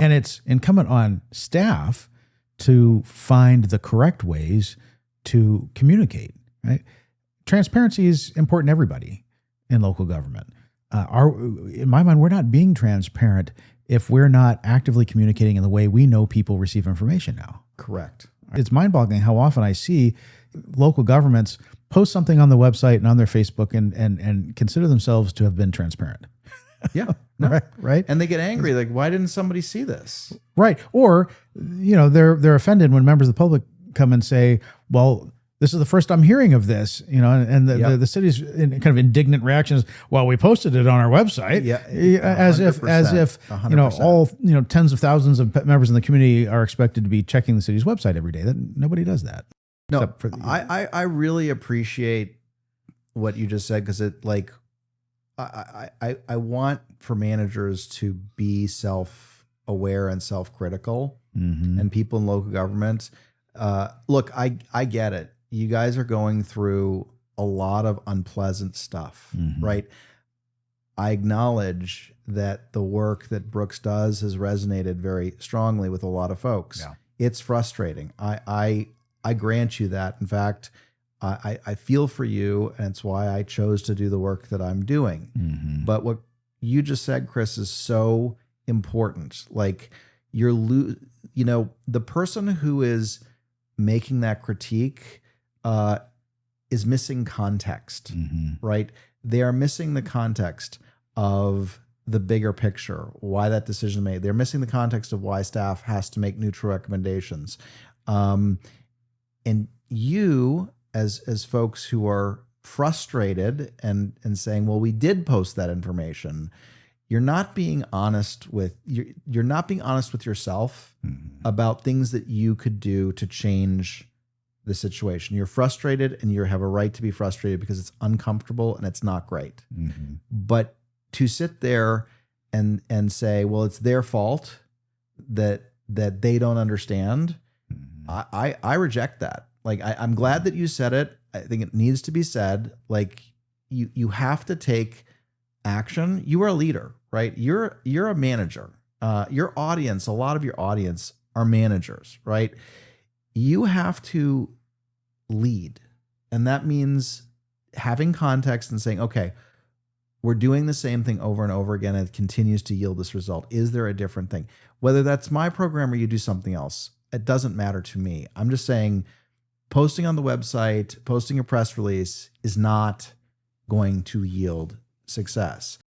And it's incumbent on staff to find the correct ways to communicate, right? Transparency is important to everybody in local government. In my mind, we're not being transparent if we're not actively communicating in the way we know people receive information now. Correct. It's mind-boggling how often I see local governments post something on the website and on their Facebook and consider themselves to have been transparent. Yeah. No. Right. And they get angry. Like, why didn't somebody see this? Right. Or, they're offended when members of the public come and say, well, this is the first I'm hearing of this, and the city's kind of indignant reactions. Well, we posted it on our website, as if 100%. all tens of thousands of members in the community are expected to be checking the city's website every day. That nobody does that. No, I really appreciate what you just said, because it I want for managers to be self-aware and self-critical, and people in local government. Look, I get it. You guys are going through a lot of unpleasant stuff, right? I acknowledge that the work that Brooks does has resonated very strongly with a lot of folks. Yeah. It's frustrating. I grant you that. In fact, I feel for you, and it's why I chose to do the work that I'm doing. But what you just said, Chris, is so important. Like, the person who is making that critique is missing context, right? They are missing the context of the bigger picture, why that decision made. They're missing the context of why staff has to make neutral recommendations. And you, as folks who are frustrated and saying, well, we did post that information, you're not being honest with you're not being honest with yourself about things that you could do to change the situation. You're frustrated, and you have a right to be frustrated because it's uncomfortable and it's not great. But to sit there and say, well, it's their fault that they don't understand, I reject that. Like, I'm glad that you said it. I think it needs to be said. Like, you have to take action. You are a leader, right? You're a manager. Your audience, a lot of your audience are managers, right? You have to lead. And that means having context and saying, okay, we're doing the same thing over and over again, and it continues to yield this result. Is there a different thing? Whether that's my program or you do something else, it doesn't matter to me. I'm just saying, posting on the website, posting a press release is not going to yield success.